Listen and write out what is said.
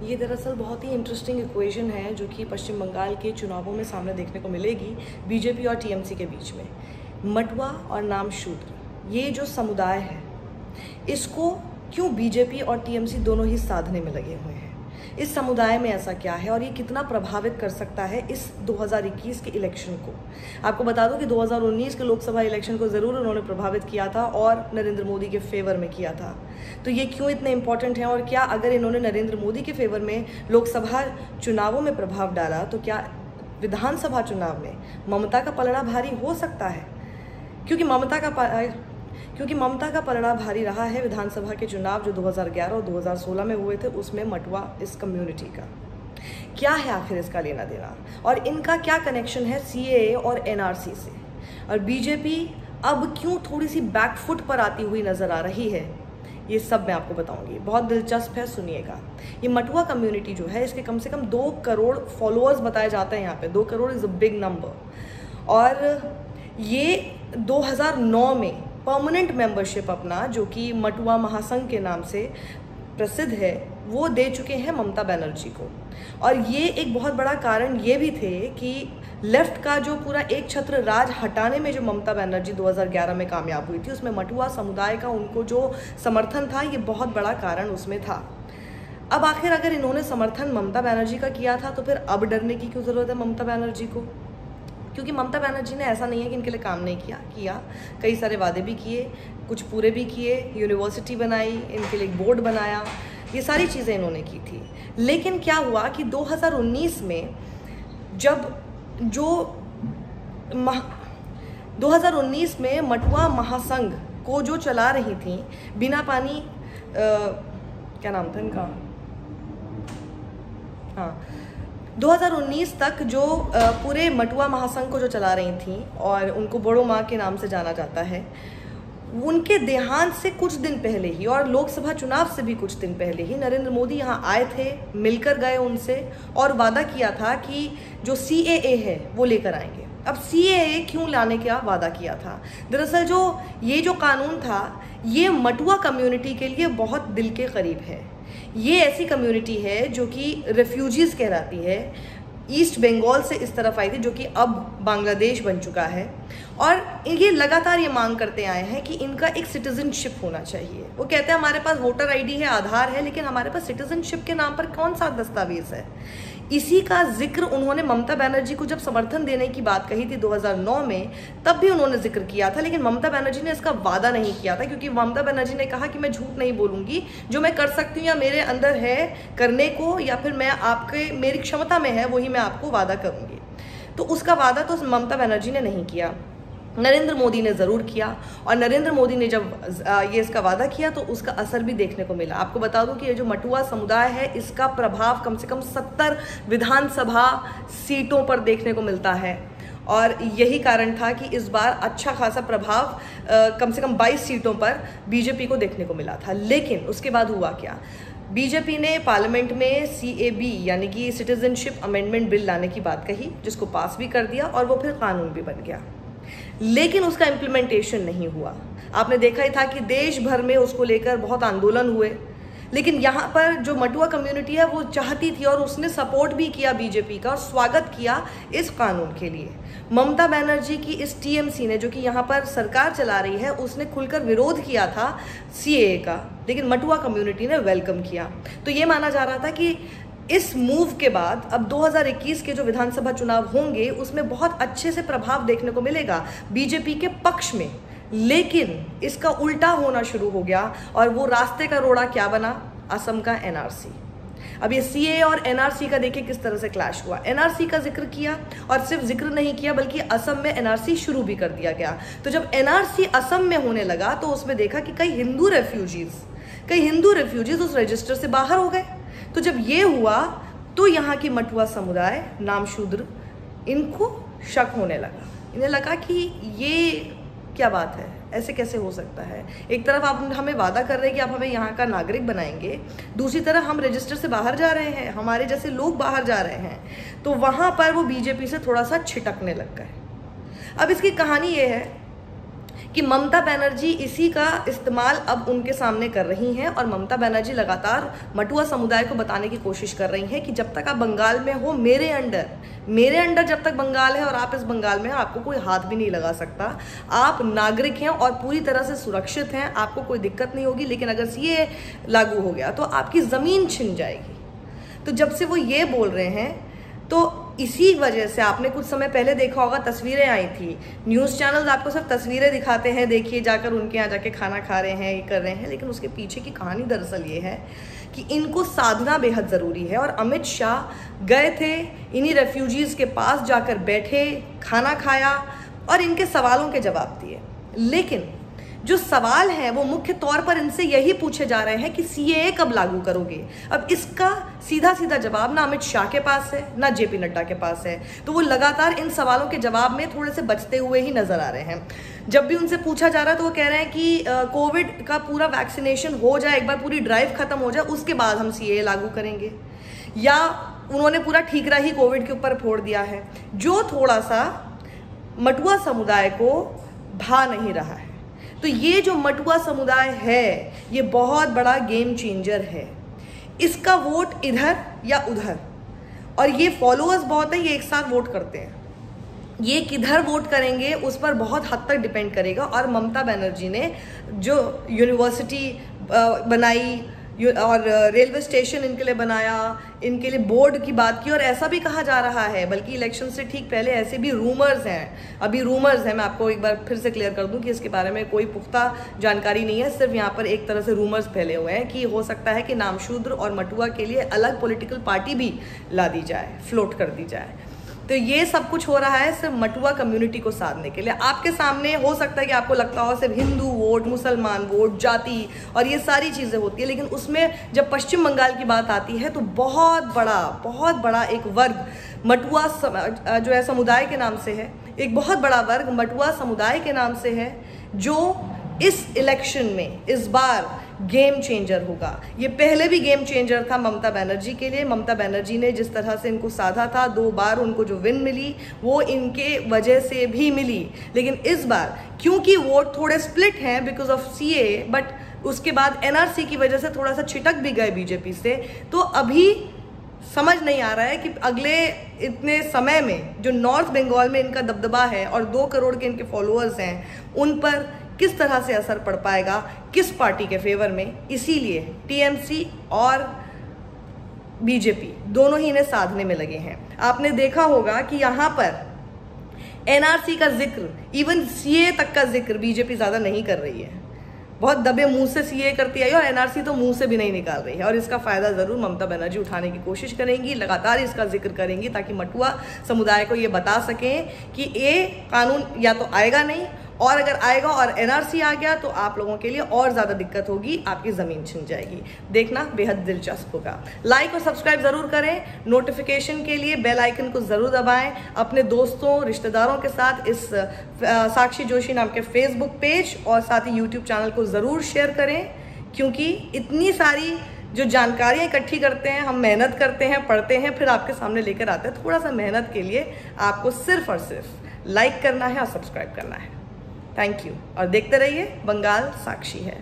ये दरअसल बहुत ही इंटरेस्टिंग इक्वेशन है जो कि पश्चिम बंगाल के चुनावों में सामने देखने को मिलेगी बीजेपी और टीएमसी के बीच में। मटुआ और नाम शूद्र, ये जो समुदाय है, इसको क्यों बीजेपी और टीएमसी दोनों ही साधने में लगे हुए हैं? इस समुदाय में ऐसा क्या है और ये कितना प्रभावित कर सकता है इस 2021 के इलेक्शन को? आपको बता दूं कि 2019 के लोकसभा इलेक्शन को ज़रूर उन्होंने प्रभावित किया था और नरेंद्र मोदी के फेवर में किया था। तो ये क्यों इतने इम्पॉर्टेंट हैं और क्या अगर इन्होंने नरेंद्र मोदी के फेवर में लोकसभा चुनावों में प्रभाव डाला तो क्या विधानसभा चुनाव में ममता का पलड़ा भारी हो सकता है? क्योंकि ममता का पलड़ा भारी रहा है विधानसभा के चुनाव जो 2011 और 2016 में हुए थे, उसमें मटुआ इस कम्युनिटी का क्या है आखिर इसका लेना देना और इनका क्या कनेक्शन है सीएए और एनआरसी से? और बीजेपी अब क्यों थोड़ी सी बैकफुट पर आती हुई नजर आ रही है, ये सब मैं आपको बताऊंगी। बहुत दिलचस्प है, सुनिएगा। ये मटुआ कम्युनिटी जो है, इसके कम से कम 2 करोड़ फॉलोअर्स बताए जाते हैं यहाँ पे। 2 crore is a big number. और ये 2009 में परमानेंट मेंबरशिप अपना, जो कि मटुआ महासंघ के नाम से प्रसिद्ध है, वो दे चुके हैं ममता बनर्जी को। और ये एक बहुत बड़ा कारण ये भी थे कि लेफ्ट का जो पूरा एक छत्र राज हटाने में जो ममता बनर्जी 2011 में कामयाब हुई थी, उसमें मटुआ समुदाय का उनको जो समर्थन था, ये बहुत बड़ा कारण उसमें था। अब आखिर अगर इन्होंने समर्थन ममता बनर्जी का किया था तो फिर अब डरने की क्यों ज़रूरत है ममता बनर्जी को? क्योंकि ममता बनर्जी ने ऐसा नहीं है कि इनके लिए काम नहीं किया। कई सारे वादे भी किए, कुछ पूरे भी किए, यूनिवर्सिटी बनाई, इनके लिए एक बोर्ड बनाया, ये सारी चीज़ें इन्होंने की थी। लेकिन क्या हुआ कि 2019 में जब 2019 में मटुआ महासंघ को जो चला रही थी बिना पानी, क्या नाम था इनका, 2019 तक जो पूरे मटुआ महासंघ को जो चला रही थी और उनको बड़ो माँ के नाम से जाना जाता है, उनके देहांत से कुछ दिन पहले ही और लोकसभा चुनाव से भी कुछ दिन पहले ही नरेंद्र मोदी यहाँ आए थे, मिलकर गए उनसे और वादा किया था कि जो सीएए है वो लेकर आएंगे। अब सीएए क्यों लाने का वादा किया था? दरअसल ये जो कानून था, ये मटुआ कम्युनिटी के लिए बहुत दिल के करीब है। ये ऐसी कम्युनिटी है जो कि रेफ्यूजीज कहलाती है, ईस्ट बंगाल से इस तरफ आई थी, जो कि अब बांग्लादेश बन चुका है। और ये लगातार ये मांग करते आए हैं कि इनका एक सिटीजनशिप होना चाहिए। वो कहते हैं हमारे पास वोटर आईडी है, आधार है, लेकिन हमारे पास सिटीजनशिप के नाम पर कौन सा दस्तावेज है? इसी का जिक्र उन्होंने ममता बनर्जी को जब समर्थन देने की बात कही थी 2009 में, तब भी उन्होंने जिक्र किया था। लेकिन ममता बनर्जी ने इसका वादा नहीं किया था, क्योंकि ममता बनर्जी ने कहा कि मैं झूठ नहीं बोलूंगी, जो मैं कर सकती हूँ या मेरे अंदर है करने को, या फिर मेरी क्षमता में है, वही मैं आपको वादा करूंगी। तो उसका वादा तो ममता बनर्जी ने नहीं किया, नरेंद्र मोदी ने ज़रूर किया। और नरेंद्र मोदी ने जब ये इसका वादा किया तो उसका असर भी देखने को मिला। आपको बता दूं कि ये जो मटुआ समुदाय है, इसका प्रभाव कम से कम 70 विधानसभा सीटों पर देखने को मिलता है। और यही कारण था कि इस बार अच्छा खासा प्रभाव कम से कम 22 सीटों पर बीजेपी को देखने को मिला था। लेकिन उसके बाद हुआ क्या? बीजेपी ने पार्लियामेंट में सीएबी यानी कि सिटीजनशिप अमेंडमेंट बिल लाने की बात कही, जिसको पास भी कर दिया और वो फिर कानून भी बन गया। लेकिन उसका इम्प्लीमेंटेशन नहीं हुआ। आपने देखा ही था कि देश भर में उसको लेकर बहुत आंदोलन हुए। लेकिन यहाँ पर जो मटुआ कम्युनिटी है वो चाहती थी और उसने सपोर्ट भी किया बीजेपी का और स्वागत किया इस कानून के लिए। ममता बनर्जी की इस टीएमसी ने, जो कि यहाँ पर सरकार चला रही है, उसने खुलकर विरोध किया था सीएए का, लेकिन मटुआ कम्युनिटी ने वेलकम किया। तो ये माना जा रहा था कि इस मूव के बाद अब 2021 के जो विधानसभा चुनाव होंगे उसमें बहुत अच्छे से प्रभाव देखने को मिलेगा बीजेपी के पक्ष में। लेकिन इसका उल्टा होना शुरू हो गया और वो रास्ते का रोड़ा क्या बना? असम का एनआरसी। अब ये सीए और एनआरसी का देखिए किस तरह से क्लैश हुआ। एनआरसी का जिक्र किया और सिर्फ जिक्र नहीं किया बल्कि असम में एनआरसी शुरू भी कर दिया गया। तो जब एनआरसी असम में होने लगा तो उसमें देखा कि कई हिंदू रेफ्यूजीज उस रजिस्टर से बाहर हो गए। तो जब ये हुआ तो यहाँ की मटुआ समुदाय, नाम शूद्र, इनको शक होने लगा। इन्हें लगा कि ये क्या बात है, ऐसे कैसे हो सकता है? एक तरफ आप हमें वादा कर रहे हैं कि आप हमें यहाँ का नागरिक बनाएंगे, दूसरी तरफ हम रजिस्टर से बाहर जा रहे हैं, हमारे जैसे लोग बाहर जा रहे हैं। तो वहाँ पर वो बीजेपी से थोड़ा सा छिटकने लग गए। अब इसकी कहानी ये है कि ममता बनर्जी इसी का इस्तेमाल अब उनके सामने कर रही हैं और ममता बनर्जी लगातार मटुआ समुदाय को बताने की कोशिश कर रही हैं कि जब तक आप बंगाल में हो, मेरे अंडर जब तक बंगाल है और आप इस बंगाल में हैं, आपको कोई हाथ भी नहीं लगा सकता। आप नागरिक हैं और पूरी तरह से सुरक्षित हैं, आपको कोई दिक्कत नहीं होगी। लेकिन अगर सीए लागू हो गया तो आपकी ज़मीन छिन जाएगी। तो जब से वो ये बोल रहे हैं, तो इसी वजह से आपने कुछ समय पहले देखा होगा, तस्वीरें आई थी, न्यूज़ चैनल्स आपको सिर्फ तस्वीरें दिखाते हैं, देखिए जाकर उनके यहाँ जाके खाना खा रहे हैं, ये कर रहे हैं, लेकिन उसके पीछे की कहानी दरअसल ये है कि इनको साधना बेहद ज़रूरी है। और अमित शाह गए थे, इन्हीं रेफ्यूजीज़ के पास जाकर बैठे, खाना खाया और इनके सवालों के जवाब दिए। लेकिन जो सवाल है वो मुख्य तौर पर इनसे यही पूछे जा रहे हैं कि सीएए कब लागू करोगे। अब इसका सीधा सीधा जवाब ना अमित शाह के पास है ना जेपी नड्डा के पास है, तो वो लगातार इन सवालों के जवाब में थोड़े से बचते हुए ही नजर आ रहे हैं। जब भी उनसे पूछा जा रहा है तो वो कह रहे हैं कि कोविड का पूरा वैक्सीनेशन हो जाए, एक बार पूरी ड्राइव खत्म हो जाए, उसके बाद हम सीएए लागू करेंगे। या उन्होंने पूरा ठीकरा ही कोविड के ऊपर फोड़ दिया है, जो थोड़ा सा मटुआ समुदाय को भा नहीं रहा है। तो ये जो मटुआ समुदाय है ये बहुत बड़ा गेम चेंजर है। इसका वोट इधर या उधर, और ये फॉलोअर्स बहुत हैं, ये एक साथ वोट करते हैं, ये किधर वोट करेंगे उस पर बहुत हद तक डिपेंड करेगा। और ममता बनर्जी ने जो यूनिवर्सिटी बनाई और रेलवे स्टेशन इनके लिए बनाया, इनके लिए बोर्ड की बात की, और ऐसा भी कहा जा रहा है, बल्कि इलेक्शन से ठीक पहले ऐसे भी रूमर्स हैं, अभी रूमर्स हैं, मैं आपको एक बार फिर से क्लियर कर दूं कि इसके बारे में कोई पुख्ता जानकारी नहीं है, सिर्फ यहाँ पर एक तरह से रूमर्स फैले हुए हैं कि हो सकता है कि नामशूद्र और मटुआ के लिए अलग पॉलिटिकल पार्टी भी ला दी जाए, फ्लोट कर दी जाए। तो ये सब कुछ हो रहा है सिर्फ मटुआ कम्युनिटी को साधने के लिए। आपके सामने हो सकता है कि आपको लगता हो सिर्फ हिंदू वोट, मुसलमान वोट, जाति और ये सारी चीज़ें होती है, लेकिन उसमें जब पश्चिम बंगाल की बात आती है तो बहुत बड़ा एक वर्ग मटुआ जो है समुदाय के नाम से है, एक बहुत बड़ा वर्ग मटुआ समुदाय के नाम से है, जो इस इलेक्शन में इस बार गेम चेंजर होगा। ये पहले भी गेम चेंजर था ममता बनर्जी के लिए। ममता बनर्जी ने जिस तरह से इनको साधा था, 2 बार उनको जो विन मिली वो इनके वजह से भी मिली। लेकिन इस बार क्योंकि वोट थोड़े स्प्लिट हैं बिकॉज ऑफ सीए, बट उसके बाद एनआरसी की वजह से थोड़ा सा छिटक भी गए बीजेपी से, तो अभी समझ नहीं आ रहा है कि अगले इतने समय में जो नॉर्थ बंगाल में इनका दबदबा है और 2 करोड़ के इनके फॉलोअर्स हैं, उन पर किस तरह से असर पड़ पाएगा, किस पार्टी के फेवर में। इसीलिए टीएमसी और बीजेपी दोनों ही इन्हें साधने में लगे हैं। आपने देखा होगा कि यहाँ पर एनआरसी का जिक्र, इवन सीए तक का जिक्र बीजेपी ज़्यादा नहीं कर रही है। बहुत दबे मुंह से सीए करती आई और एनआरसी तो मुंह से भी नहीं निकाल रही है, और इसका फ़ायदा ज़रूर ममता बनर्जी उठाने की कोशिश करेंगी, लगातार इसका जिक्र करेंगी ताकि मटुआ समुदाय को ये बता सकें कि ये कानून या तो आएगा नहीं, और अगर आएगा और एनआरसी आ गया तो आप लोगों के लिए और ज़्यादा दिक्कत होगी, आपकी ज़मीन छिन जाएगी। देखना बेहद दिलचस्प होगा। लाइक और सब्सक्राइब ज़रूर करें, नोटिफिकेशन के लिए बेल आइकन को ज़रूर दबाएं, अपने दोस्तों रिश्तेदारों के साथ इस साक्षी जोशी नाम के फेसबुक पेज और साथ ही यूट्यूब चैनल को ज़रूर शेयर करें, क्योंकि इतनी सारी जो जानकारियाँ इकट्ठी करते हैं, हम मेहनत करते हैं, पढ़ते हैं, फिर आपके सामने लेकर आते हैं। थोड़ा सा मेहनत के लिए आपको सिर्फ और सिर्फ लाइक करना है और सब्सक्राइब करना है। थैंक यू, और देखते रहिए बंगाल साक्षी है।